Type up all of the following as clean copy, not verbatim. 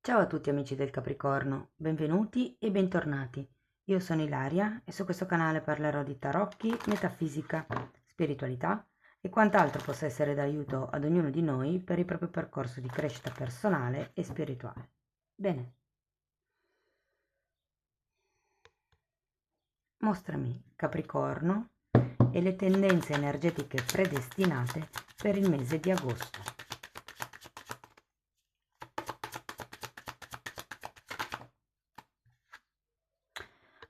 Ciao a tutti amici del Capricorno, benvenuti e bentornati. Io sono Ilaria e su questo canale parlerò di tarocchi, metafisica, spiritualità e quant'altro possa essere d'aiuto ad ognuno di noi per il proprio percorso di crescita personale e spirituale. Bene, mostrami Capricorno e le tendenze energetiche predestinate per il mese di agosto.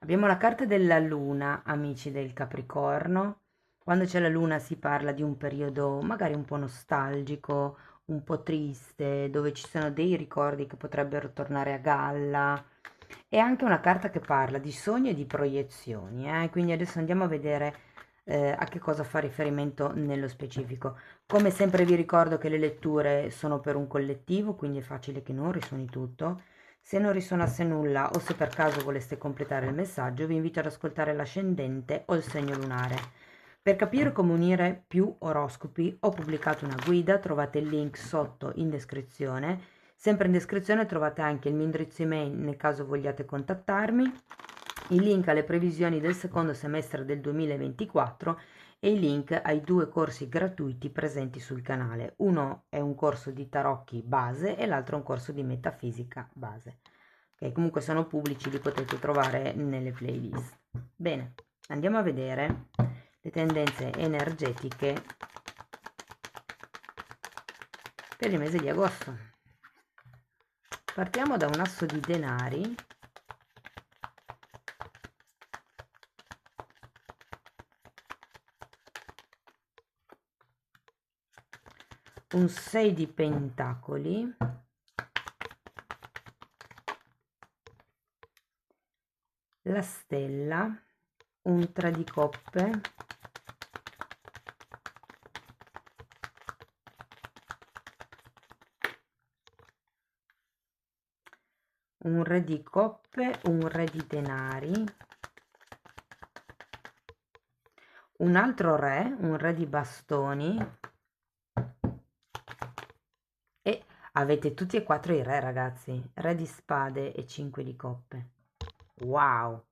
Abbiamo la carta della luna, amici del Capricorno. Quando c'è la luna si parla di un periodo magari un po' nostalgico, un po' triste, dove ci sono dei ricordi che potrebbero tornare a galla. È anche una carta che parla di sogni e di proiezioni, quindi adesso andiamo a vedere a che cosa fa riferimento nello specifico. Come sempre vi ricordo che le letture sono per un collettivo, quindi è facile che non risuoni tutto. Se non risuonasse nulla o se per caso voleste completare il messaggio, vi invito ad ascoltare l'ascendente o il segno lunare. Per capire come unire più oroscopi ho pubblicato una guida, trovate il link sotto in descrizione. Sempre in descrizione trovate anche il mio indirizzo email nel caso vogliate contattarmi, il link alle previsioni del secondo semestre del 2024 e i link ai due corsi gratuiti presenti sul canale. Uno è un corso di tarocchi base e l'altro è un corso di metafisica base. Ok, comunque sono pubblici, li potete trovare nelle playlist. Bene, andiamo a vedere le tendenze energetiche per il mese di agosto. Partiamo da un asso di denari, un 6 di pentacoli, la stella, un 3 di coppe, un re di coppe, un re di denari, un altro re, un re di bastoni e avete tutti e quattro i re, ragazzi, re di spade e 5 di coppe. Wow!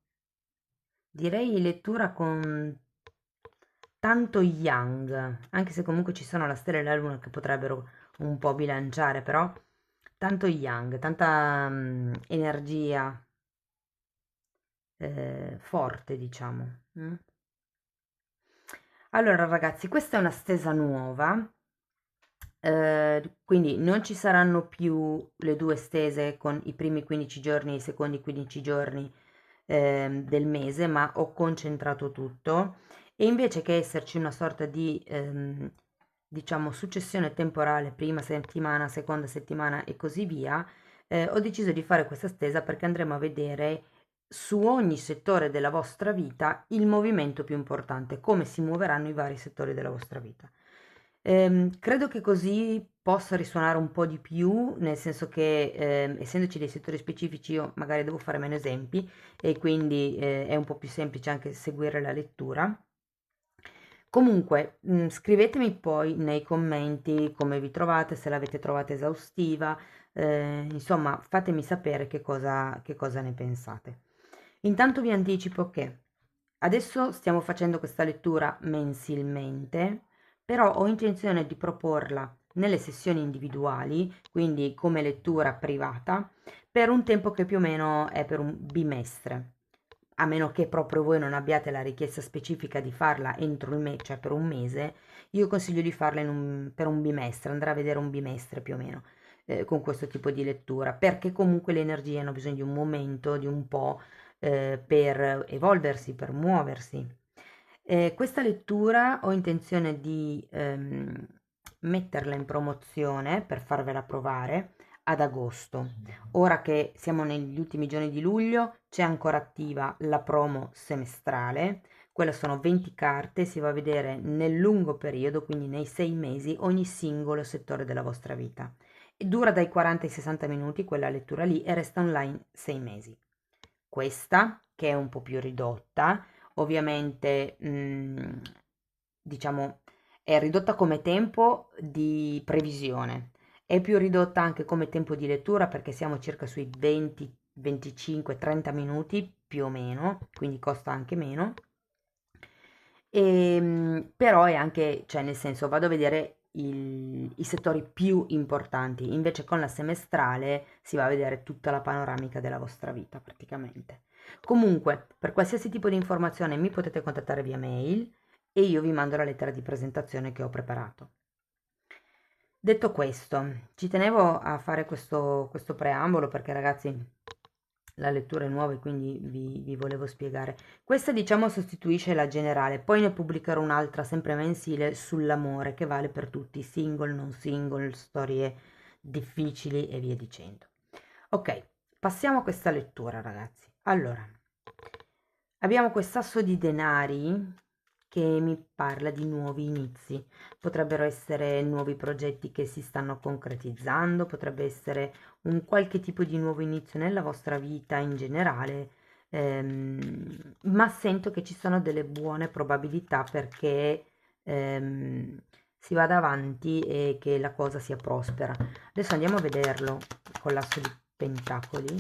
Direi lettura con tanto yang, anche se comunque ci sono la stella e la luna che potrebbero un po' bilanciare, però tanto yang, tanta energia forte, diciamo. Allora, ragazzi, questa è una stesa nuova, quindi non ci saranno più le due stese con i primi 15 giorni e i secondi 15 giorni del mese, ma ho concentrato tutto e invece che esserci una sorta di diciamo successione temporale, prima settimana, seconda settimana e così via, ho deciso di fare questa stesa perché andremo a vedere su ogni settore della vostra vita il movimento più importante, come si muoveranno i vari settori della vostra vita. Credo che così possa risuonare un po' di più, nel senso che essendoci dei settori specifici io magari devo fare meno esempi e quindi è un po' più semplice anche seguire la lettura. Comunque, scrivetemi poi nei commenti come vi trovate, se l'avete trovata esaustiva, insomma fatemi sapere che cosa ne pensate. Intanto vi anticipo che adesso stiamo facendo questa lettura mensilmente, però ho intenzione di proporla nelle sessioni individuali, quindi come lettura privata, per un tempo che più o meno è per un bimestre. A meno che proprio voi non abbiate la richiesta specifica di farla entro il mese, cioè per un mese, io consiglio di farla per un bimestre, andrà a vedere un bimestre più o meno con questo tipo di lettura, perché comunque le energie hanno bisogno di un momento, di un po' per evolversi, per muoversi. Questa lettura ho intenzione di metterla in promozione per farvela provare ad agosto. Ora che siamo negli ultimi giorni di luglio, c'è ancora attiva la promo semestrale. Quella sono 20 carte, si va a vedere nel lungo periodo, quindi nei 6 mesi, ogni singolo settore della vostra vita. E dura dai 40 ai 60 minuti quella lettura lì e resta online 6 mesi. Questa, che è un po' più ridotta, ovviamente, diciamo, è ridotta come tempo di previsione. È più ridotta anche come tempo di lettura perché siamo circa sui 20, 25, 30 minuti più o meno, quindi costa anche meno. Però è anche, cioè nel senso, vado a vedere i settori più importanti, invece con la semestrale si va a vedere tutta la panoramica della vostra vita praticamente. Comunque, per qualsiasi tipo di informazione mi potete contattare via mail e io vi mando la lettera di presentazione che ho preparato. Detto questo, ci tenevo a fare questo preambolo perché ragazzi la lettura è nuova e quindi vi volevo spiegare. Questa diciamo sostituisce la generale, poi ne pubblicherò un'altra sempre mensile sull'amore che vale per tutti, single, non single, storie difficili e via dicendo. Ok, passiamo a questa lettura ragazzi. Allora, abbiamo quest'asso di denari che mi parla di nuovi inizi. Potrebbero essere nuovi progetti che si stanno concretizzando, potrebbe essere un qualche tipo di nuovo inizio nella vostra vita in generale, ma sento che ci sono delle buone probabilità perché si vada avanti e che la cosa sia prospera. Adesso andiamo a vederlo con l'asso di pentacoli.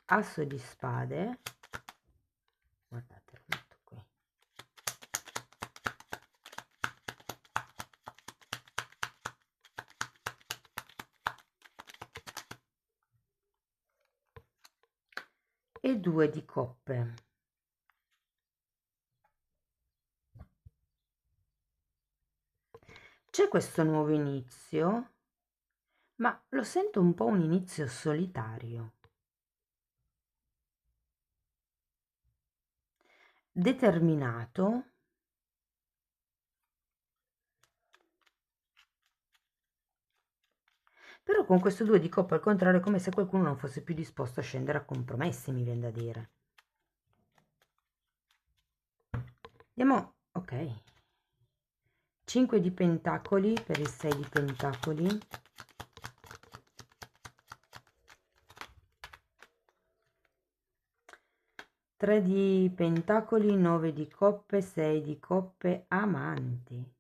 Asso di spade, guardate, lo metto qui. E 2 di coppe. C'è questo nuovo inizio, ma lo sento un po' un inizio solitario, determinato, però con questo 2 di coppe al contrario è come se qualcuno non fosse più disposto a scendere a compromessi, mi viene da dire. Andiamo, ok. 5 di pentacoli per il 6 di pentacoli. 3 di pentacoli, 9 di coppe, 6 di coppe, amanti.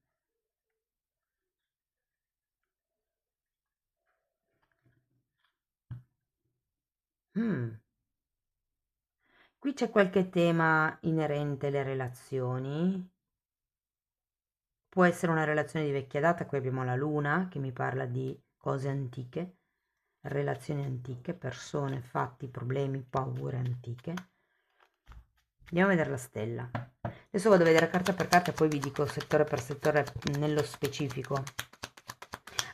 Qui c'è qualche tema inerente alle relazioni. Può essere una relazione di vecchia data, qui abbiamo la luna che mi parla di cose antiche, relazioni antiche, persone, fatti, problemi, paure antiche. Andiamo a vedere la stella. Adesso vado a vedere carta per carta e poi vi dico settore per settore nello specifico.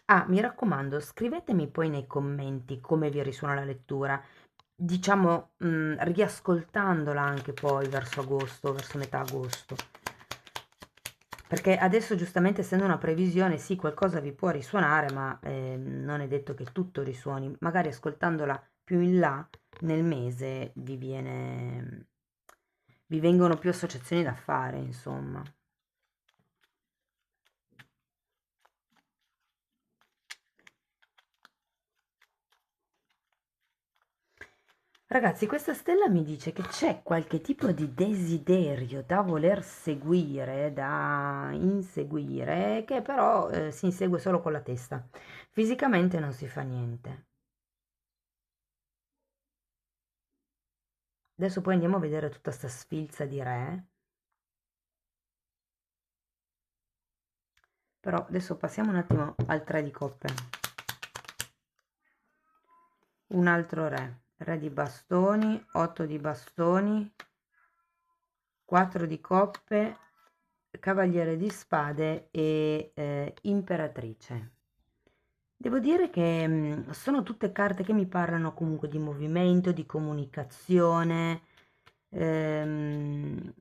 Ah, mi raccomando, scrivetemi poi nei commenti come vi risuona la lettura, diciamo riascoltandola anche poi verso agosto, verso metà agosto. Perché adesso giustamente essendo una previsione, sì, qualcosa vi può risuonare, ma non è detto che tutto risuoni. Magari ascoltandola più in là nel mese vi vengono più associazioni da fare, insomma. Ragazzi, questa stella mi dice che c'è qualche tipo di desiderio da voler seguire, da inseguire, che però si insegue solo con la testa. Fisicamente non si fa niente. Adesso poi andiamo a vedere tutta sta sfilza di re. Però adesso passiamo un attimo al 3 di coppe. Un altro re di bastoni, 8 di bastoni, 4 di coppe, cavaliere di spade e imperatrice. Devo dire che sono tutte carte che mi parlano comunque di movimento, di comunicazione. ehm,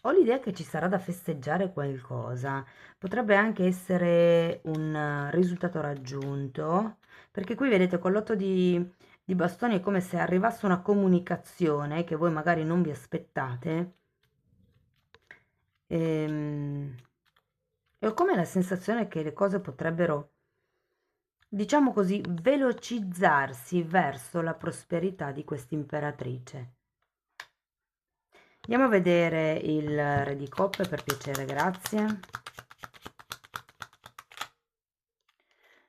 Ho l'idea che ci sarà da festeggiare qualcosa. Potrebbe anche essere un risultato raggiunto, perché qui vedete con l'otto di bastoni è come se arrivasse una comunicazione che voi magari non vi aspettate. Ehm, E ho come la sensazione che le cose potrebbero, diciamo così, velocizzarsi verso la prosperità di questa imperatrice. Andiamo a vedere il re di coppe, per piacere, grazie.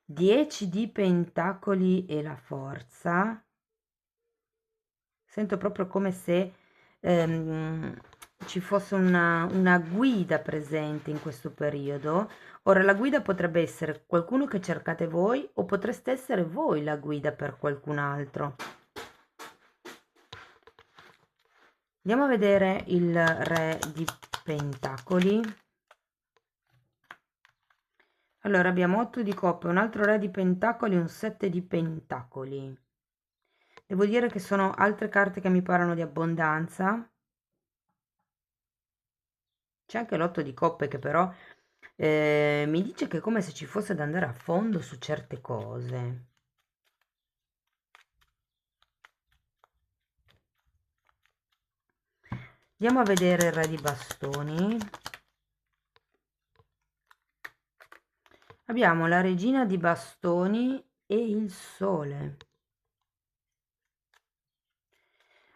10 di pentacoli e la forza. Sento proprio come se ci fosse una guida presente in questo periodo. Ora, la guida potrebbe essere qualcuno che cercate voi o potreste essere voi la guida per qualcun altro. Andiamo a vedere il re di pentacoli. Allora, abbiamo 8 di coppe, un altro re di pentacoli, un 7 di pentacoli. Devo dire che sono altre carte che mi parlano di abbondanza. C'è anche l'8 di coppe che però mi dice che è come se ci fosse da andare a fondo su certe cose. Andiamo a vedere il re di bastoni. Abbiamo la regina di bastoni e il sole.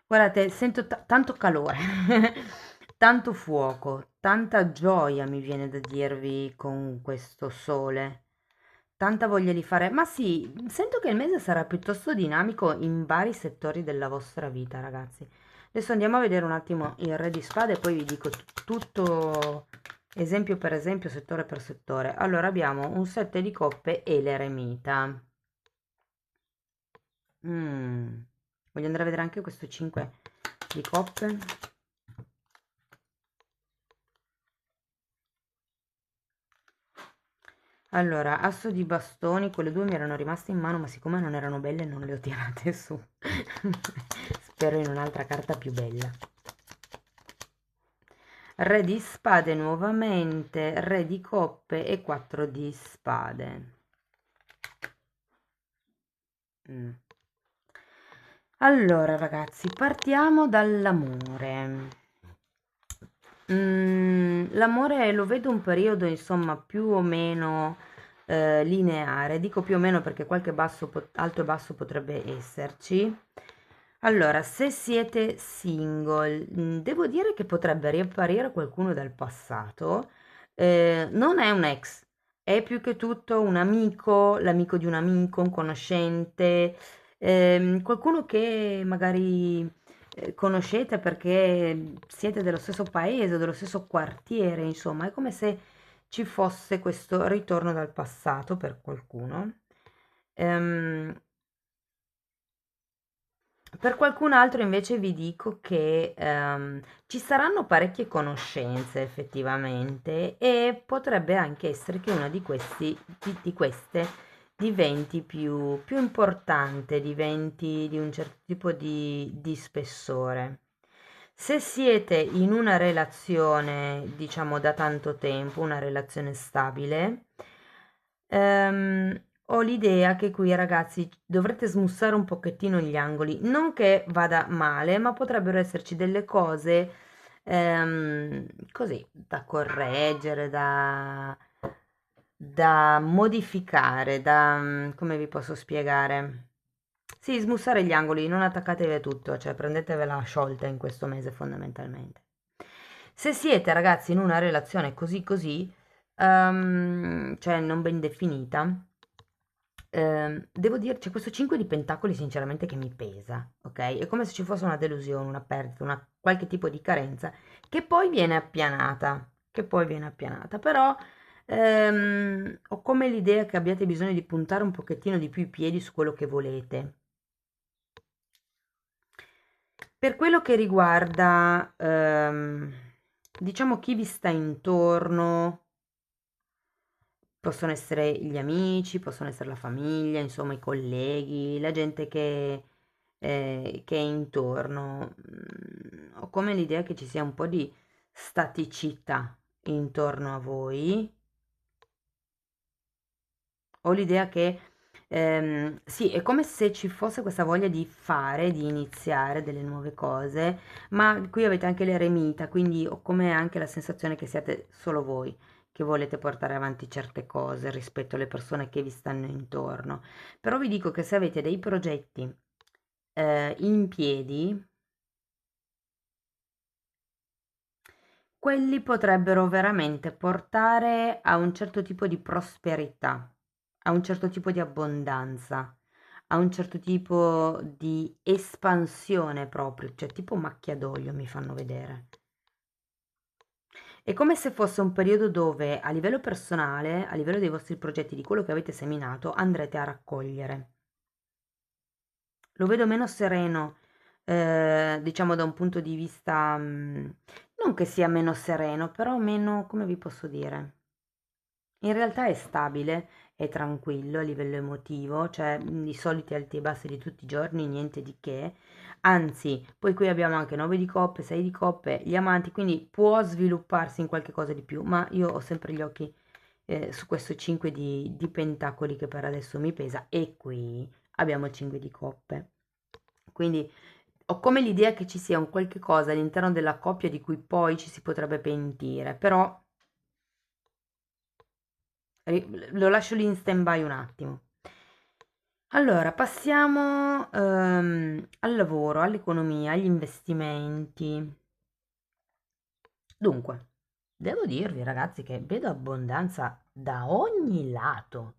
Guardate, sento tanto calore, tanto fuoco, tanta gioia mi viene da dirvi con questo sole, tanta voglia di fare. Ma sì, sento che il mese sarà piuttosto dinamico in vari settori della vostra vita, ragazzi. Adesso andiamo a vedere un attimo il re di spade e poi vi dico tutto esempio per esempio, settore per settore. Allora abbiamo un 7 di coppe e l'eremita. Voglio andare a vedere anche questo 5 di coppe. Allora, asso di bastoni, quelle due mi erano rimaste in mano, ma siccome non erano belle non le ho tirate su. Spero in un'altra carta più bella. Re di spade nuovamente, re di coppe e 4 di spade. Allora, ragazzi, partiamo dall'amore. L'amore lo vedo un periodo, insomma, più o meno lineare. Dico più o meno perché qualche alto e basso potrebbe esserci. Allora, se siete single, devo dire che potrebbe riapparire qualcuno dal passato. Non è un ex, è più che tutto un amico, l'amico di un amico, un conoscente, qualcuno che magari conoscete perché siete dello stesso paese o dello stesso quartiere, insomma, è come se ci fosse questo ritorno dal passato per qualcuno. Ehm, per qualcun altro invece vi dico che ci saranno parecchie conoscenze effettivamente e potrebbe anche essere che una di queste diventi più importante, diventi di un certo tipo di spessore. Se siete in una relazione, diciamo da tanto tempo, una relazione stabile, ho l'idea che qui ragazzi dovrete smussare un pochettino gli angoli, non che vada male, ma potrebbero esserci delle cose così da correggere, da modificare, come vi posso spiegare? Sì, smussare gli angoli, non attaccatevi a tutto, cioè prendetevela sciolta in questo mese fondamentalmente. Se siete ragazzi in una relazione così così, cioè non ben definita, devo dire, c'è questo 5 di pentacoli sinceramente che mi pesa, ok? È come se ci fosse una delusione, una perdita, qualche tipo di carenza che poi viene appianata, però ho come l'idea che abbiate bisogno di puntare un pochettino di più i piedi su quello che volete. Per quello che riguarda, diciamo chi vi sta intorno, possono essere gli amici, possono essere la famiglia, insomma i colleghi, la gente che è intorno. Ho come l'idea che ci sia un po' di staticità intorno a voi. Ho l'idea che sì, è come se ci fosse questa voglia di fare, di iniziare delle nuove cose, ma qui avete anche l'eremita, quindi ho come anche la sensazione che siate solo voi che volete portare avanti certe cose rispetto alle persone che vi stanno intorno. Però vi dico che se avete dei progetti in piedi, quelli potrebbero veramente portare a un certo tipo di prosperità, a un certo tipo di abbondanza, a un certo tipo di espansione proprio, cioè tipo macchia d'olio mi fanno vedere. È come se fosse un periodo dove a livello personale, a livello dei vostri progetti, di quello che avete seminato, andrete a raccogliere. Lo vedo meno sereno, diciamo da un punto di vista, non che sia meno sereno, però meno, come vi posso dire? In realtà è stabile, è tranquillo a livello emotivo, cioè i soliti alti e bassi di tutti i giorni, niente di che. Anzi, poi qui abbiamo anche 9 di coppe, 6 di coppe, gli amanti, quindi può svilupparsi in qualche cosa di più, ma io ho sempre gli occhi su questo 5 di pentacoli che per adesso mi pesa e qui abbiamo il 5 di coppe. Quindi ho come l'idea che ci sia un qualche cosa all'interno della coppia di cui poi ci si potrebbe pentire, però lo lascio lì in stand-by un attimo. Allora, passiamo al lavoro, all'economia, agli investimenti. Dunque, devo dirvi ragazzi che vedo abbondanza da ogni lato,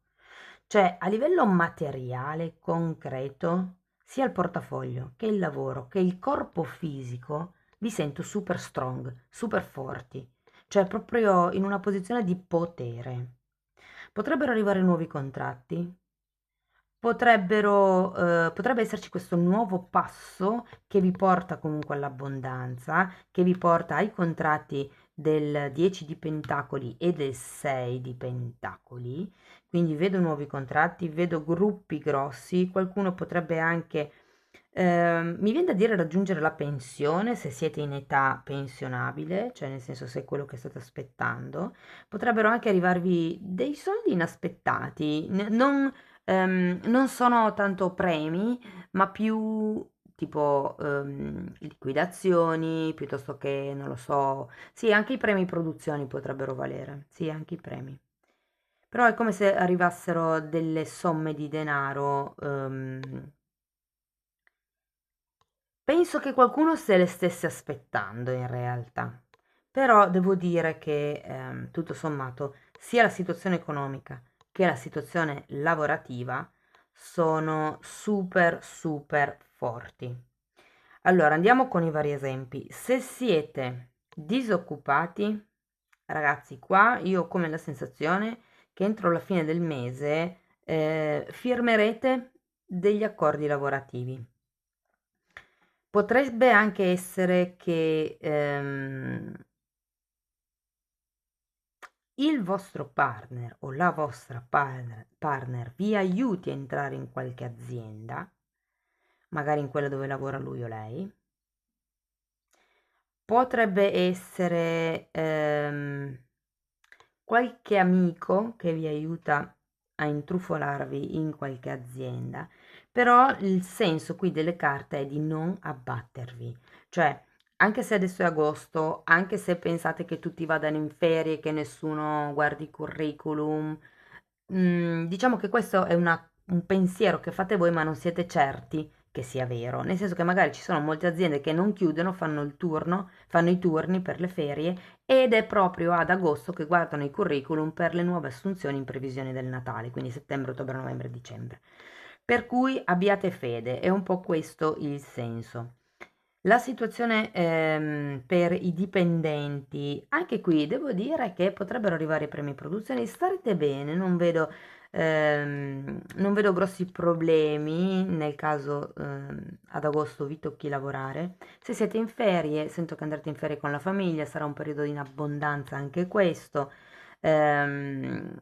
cioè a livello materiale, concreto, sia il portafoglio che il lavoro che il corpo fisico, vi sento super strong, super forti, cioè proprio in una posizione di potere. Potrebbero arrivare nuovi contratti, potrebbe esserci questo nuovo passo che vi porta comunque all'abbondanza, che vi porta ai contratti del 10 di pentacoli e del 6 di pentacoli. Quindi vedo nuovi contratti, vedo gruppi grossi, qualcuno potrebbe anche, mi viene da dire raggiungere la pensione se siete in età pensionabile, cioè nel senso se è quello che state aspettando. Potrebbero anche arrivarvi dei soldi inaspettati, non sono tanto premi, ma più tipo liquidazioni, piuttosto che, non lo so, sì, anche i premi produzioni potrebbero valere, sì, anche i premi. Però è come se arrivassero delle somme di denaro. Penso che qualcuno se le stesse aspettando in realtà, però devo dire che tutto sommato sia la situazione economica che la situazione lavorativa sono super super forti. Allora andiamo con i vari esempi. Se siete disoccupati, ragazzi, qua io ho come la sensazione che entro la fine del mese firmerete degli accordi lavorativi. Potrebbe anche essere che il vostro partner o la vostra partner vi aiuti a entrare in qualche azienda, magari in quella dove lavora lui o lei. Potrebbe essere qualche amico che vi aiuta a intrufolarvi in qualche azienda, però il senso qui delle carte è di non abbattervi, cioè anche se adesso è agosto, anche se pensate che tutti vadano in ferie, che nessuno guardi il curriculum, diciamo che questo è un pensiero che fate voi, ma non siete certi che sia vero, nel senso che magari ci sono molte aziende che non chiudono, fanno il turno, fanno i turni per le ferie ed è proprio ad agosto che guardano i curriculum per le nuove assunzioni in previsione del Natale, quindi settembre, ottobre, novembre, dicembre. Per cui abbiate fede, è un po' questo il senso. La situazione per i dipendenti, anche qui devo dire che potrebbero arrivare i premi produzione, starete bene, non vedo grossi problemi nel caso ad agosto vi tocchi lavorare. Se siete in ferie, sento che andrete in ferie con la famiglia, sarà un periodo in abbondanza anche questo, ehm,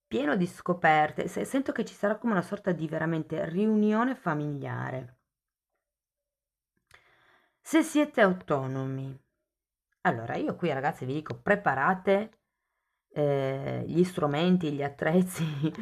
pieno di scoperte, sento che ci sarà come una sorta di veramente riunione familiare. Se siete autonomi, allora io qui ragazzi vi dico preparate gli strumenti, gli attrezzi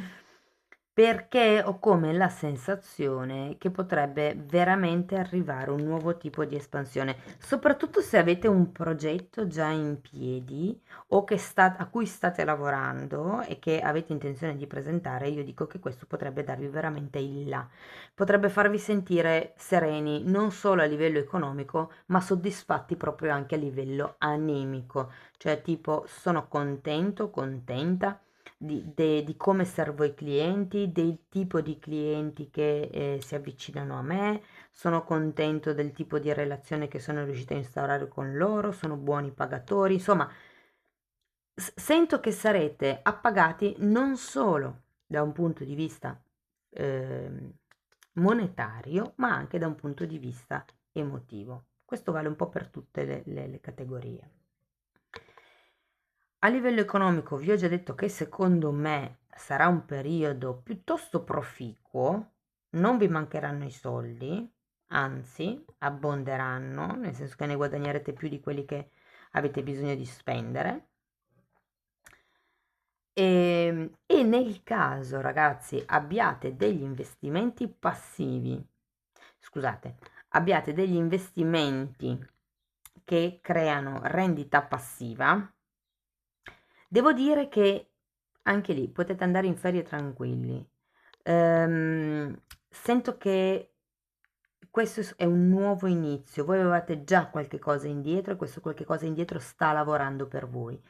perché ho come la sensazione che potrebbe veramente arrivare un nuovo tipo di espansione, soprattutto se avete un progetto già in piedi o a cui state lavorando e che avete intenzione di presentare. Io dico che questo potrebbe darvi veramente il là, potrebbe farvi sentire sereni non solo a livello economico, ma soddisfatti proprio anche a livello animico, cioè tipo sono contento, contenta di come servo i clienti, del tipo di clienti che si avvicinano a me, sono contento del tipo di relazione che sono riuscita a instaurare con loro, sono buoni pagatori, insomma, sento che sarete appagati non solo da un punto di vista ehm, monetario, ma anche da un punto di vista emotivo. Questo vale un po' per tutte le categorie. A livello economico vi ho già detto che secondo me sarà un periodo piuttosto proficuo, non vi mancheranno i soldi, anzi abbonderanno, nel senso che ne guadagnerete più di quelli che avete bisogno di spendere. E nel caso, ragazzi, abbiate degli investimenti passivi, scusate, abbiate degli investimenti che creano rendita passiva, devo dire che anche lì potete andare in ferie tranquilli. Sento che questo è un nuovo inizio. Voi avevate già qualche cosa indietro e questo qualche cosa indietro sta lavorando per voi.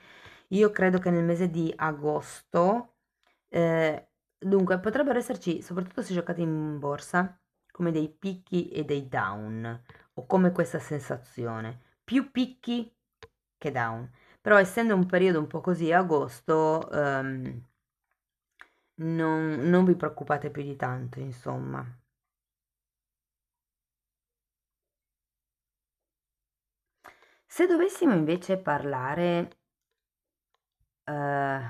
Io credo che nel mese di agosto, dunque, potrebbero esserci, soprattutto se giocate in borsa, come dei picchi e dei down, o come questa sensazione. Più picchi che down. Però essendo un periodo un po' così, agosto, non vi preoccupate più di tanto, insomma. Se dovessimo invece parlare, eh,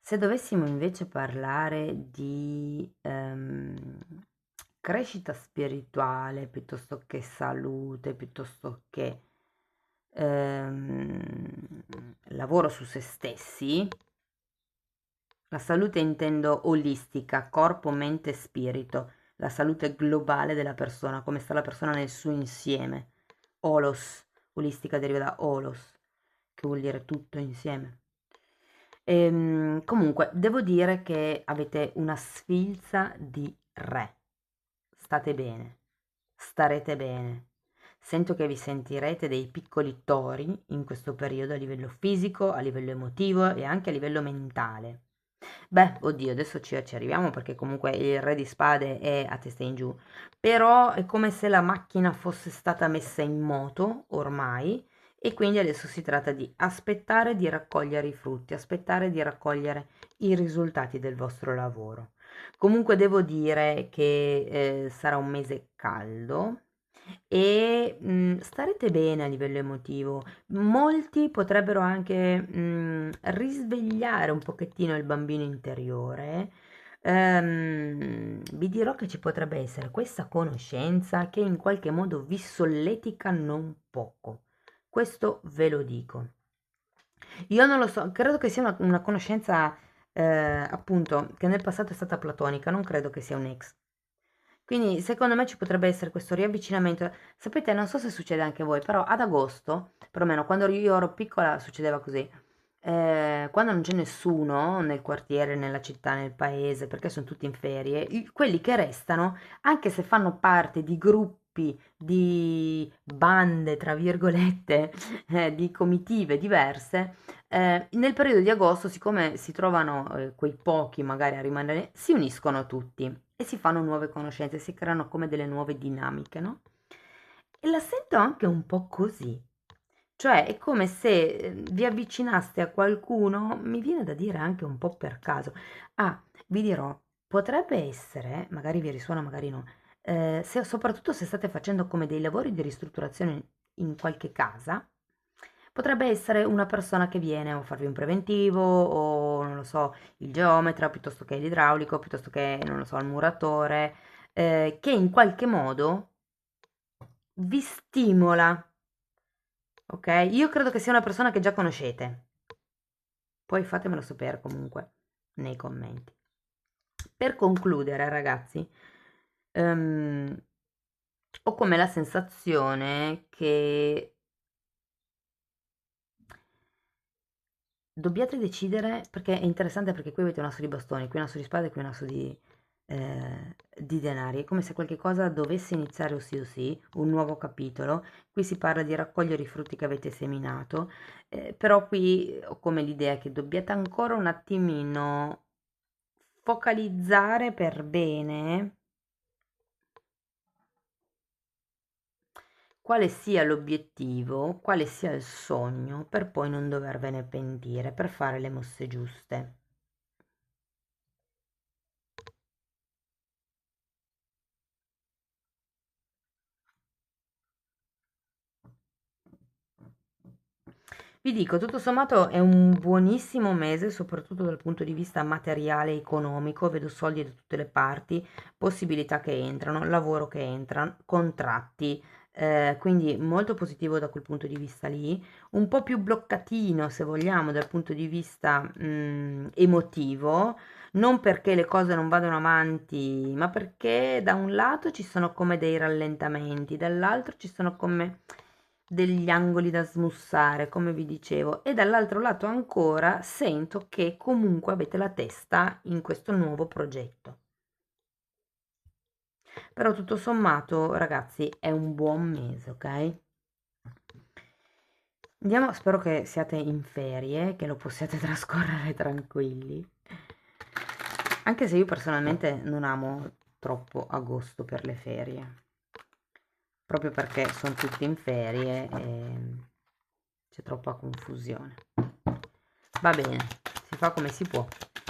se dovessimo invece parlare di crescita spirituale piuttosto che salute, piuttosto che lavoro su se stessi, la salute intendo olistica, corpo, mente e spirito, la salute globale della persona, come sta la persona nel suo insieme. Olos, olistica deriva da olos, che vuol dire tutto insieme. Comunque, devo dire che avete una sfilza di re. State bene, starete bene. Sento che vi sentirete dei piccoli tori in questo periodo a livello fisico, a livello emotivo e anche a livello mentale. Beh, oddio, adesso ci arriviamo perché comunque il re di spade è a testa in giù, però è come se la macchina fosse stata messa in moto ormai e quindi adesso si tratta di aspettare di raccogliere i frutti, aspettare di raccogliere i risultati del vostro lavoro. Comunque devo dire che sarà un mese caldo e starete bene a livello emotivo. Molti potrebbero anche risvegliare un pochettino il bambino interiore. Vi dirò che ci potrebbe essere questa conoscenza che in qualche modo vi solletica non poco. Questo ve lo dico. Io non lo so, credo che sia una conoscenza, appunto, che nel passato è stata platonica, non credo che sia un ex. Quindi secondo me ci potrebbe essere questo riavvicinamento. Sapete, non so se succede anche a voi, però ad agosto, perlomeno quando io ero piccola succedeva così. Quando non c'è nessuno nel quartiere, nella città, nel paese, perché sono tutti in ferie, quelli che restano, anche se fanno parte di gruppi, di bande, tra virgolette, di comitive diverse, nel periodo di agosto, siccome si trovano quei pochi magari a rimanere, si uniscono tutti e si fanno nuove conoscenze, si creano come delle nuove dinamiche, no? E la sento anche un po' così. Cioè, è come se vi avvicinaste a qualcuno, mi viene da dire anche un po' per caso. Ah, vi dirò, potrebbe essere, magari vi risuona, magari no, soprattutto se state facendo come dei lavori di ristrutturazione in qualche casa, potrebbe essere una persona che viene a farvi un preventivo o, non lo so, il geometra, piuttosto che l'idraulico, piuttosto che, non lo so, il muratore, che in qualche modo vi stimola ok? Io credo che sia una persona che già conoscete, poi fatemelo sapere comunque nei commenti. Per concludere, ragazzi, ho come la sensazione che dobbiate decidere, perché è interessante perché qui avete un asso di bastoni, qui un asso di spade, qui un asso di denari. È come se qualche cosa dovesse iniziare o sì, un nuovo capitolo. Qui si parla di raccogliere i frutti che avete seminato, però qui ho come l'idea che dobbiate ancora un attimino focalizzare per bene quale sia l'obiettivo, quale sia il sogno, per poi non dovervene pentire, per fare le mosse giuste. Vi dico, tutto sommato è un buonissimo mese, soprattutto dal punto di vista materiale e economico, vedo soldi da tutte le parti, possibilità che entrano, lavoro che entra, contratti, quindi molto positivo da quel punto di vista lì, un po' più bloccatino se vogliamo dal punto di vista emotivo, non perché le cose non vadano avanti, ma perché da un lato ci sono come dei rallentamenti, dall'altro ci sono come degli angoli da smussare, come vi dicevo, e dall'altro lato ancora sento che comunque avete la testa in questo nuovo progetto. Però tutto sommato, ragazzi, è un buon mese, ok? Andiamo, spero che siate in ferie, che lo possiate trascorrere tranquilli. Anche se io personalmente non amo troppo agosto per le ferie, proprio perché sono tutti in ferie e c'è troppa confusione. Va bene, si fa come si può.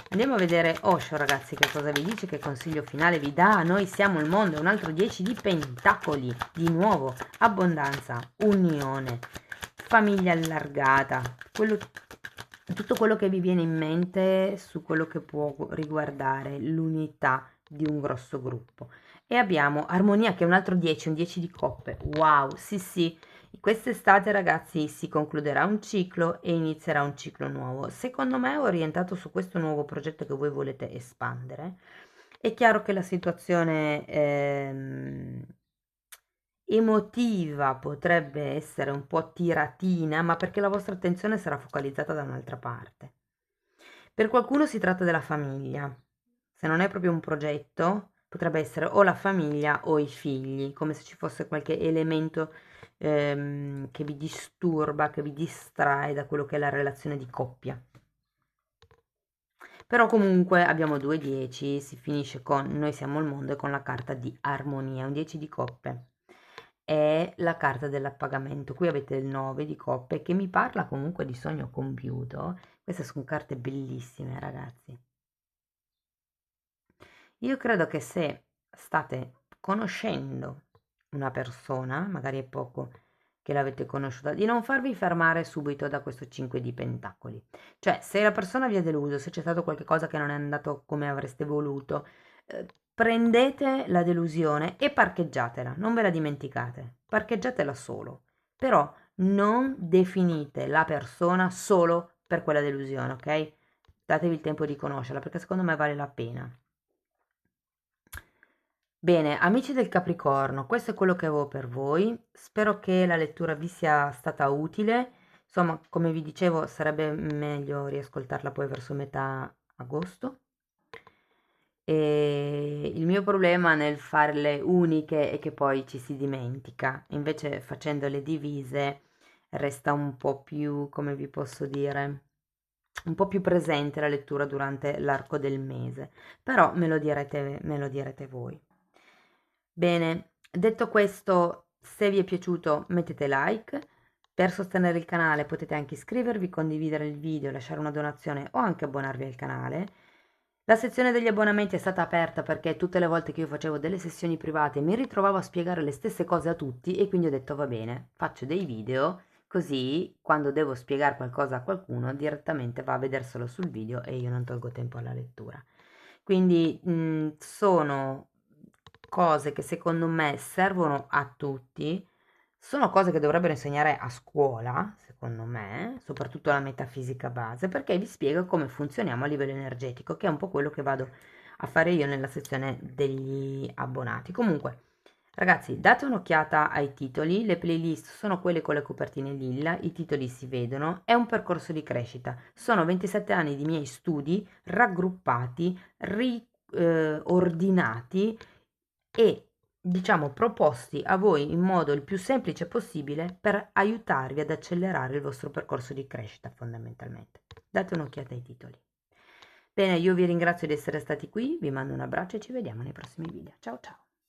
Andiamo a vedere Osho, ragazzi, che cosa vi dice, che consiglio finale vi dà. Noi siamo il mondo, un altro 10 di pentacoli, di nuovo, abbondanza, unione, famiglia allargata, tutto quello che vi viene in mente su quello che può riguardare l'unità di un grosso gruppo. E abbiamo armonia, che è un altro 10, un 10 di coppe. Wow, sì sì, quest'estate, ragazzi, si concluderà un ciclo e inizierà un ciclo nuovo. Secondo me, orientato su questo nuovo progetto che voi volete espandere. È chiaro che la situazione emotiva potrebbe essere un po' tiratina, ma perché la vostra attenzione sarà focalizzata da un'altra parte. Per qualcuno si tratta della famiglia. Se non è proprio un progetto, potrebbe essere o la famiglia o i figli, come se ci fosse qualche elemento che vi disturba, che vi distrae da quello che è la relazione di coppia. Però comunque abbiamo 2 10, si finisce con noi siamo il mondo e con la carta di armonia, un 10 di coppe. È la carta dell'appagamento. Qui avete il 9 di coppe che mi parla comunque di sogno compiuto. Queste sono carte bellissime, ragazzi. Io credo che se state conoscendo una persona, magari è poco che l'avete conosciuta, di non farvi fermare subito da questo 5 di pentacoli. Cioè, se la persona vi ha deluso, se c'è stato qualcosa che non è andato come avreste voluto, prendete la delusione e parcheggiatela, non ve la dimenticate, parcheggiatela solo. Però non definite la persona solo per quella delusione, ok? Datevi il tempo di conoscerla, perché secondo me vale la pena. Bene, amici del Capricorno, questo è quello che avevo per voi. Spero che la lettura vi sia stata utile. Insomma, come vi dicevo, sarebbe meglio riascoltarla poi verso metà agosto. E il mio problema nel farle uniche è che poi ci si dimentica. Invece, facendole divise, resta un po' più, come vi posso dire, un po' più presente la lettura durante l'arco del mese. Però me lo direte voi. Bene, detto questo, se vi è piaciuto mettete like, per sostenere il canale potete anche iscrivervi, condividere il video, lasciare una donazione o anche abbonarvi al canale. La sezione degli abbonamenti è stata aperta perché tutte le volte che io facevo delle sessioni private mi ritrovavo a spiegare le stesse cose a tutti e quindi ho detto va bene, faccio dei video così quando devo spiegare qualcosa a qualcuno direttamente va a vederselo sul video e io non tolgo tempo alla lettura. Quindi sono cose che secondo me servono a tutti, Sono cose che dovrebbero insegnare a scuola, secondo me, soprattutto la metafisica base, perché vi spiega come funzioniamo a livello energetico, che è un po' quello che vado a fare io nella sezione degli abbonati. Comunque, ragazzi, date un'occhiata ai titoli, le playlist sono quelle con le copertine lilla, i titoli si vedono, è un percorso di crescita, sono 27 anni di miei studi raggruppati, riordinati e diciamo proposti a voi in modo il più semplice possibile per aiutarvi ad accelerare il vostro percorso di crescita fondamentalmente. Date un'occhiata ai titoli. Bene, io vi ringrazio di essere stati qui, vi mando un abbraccio e ci vediamo nei prossimi video. Ciao ciao!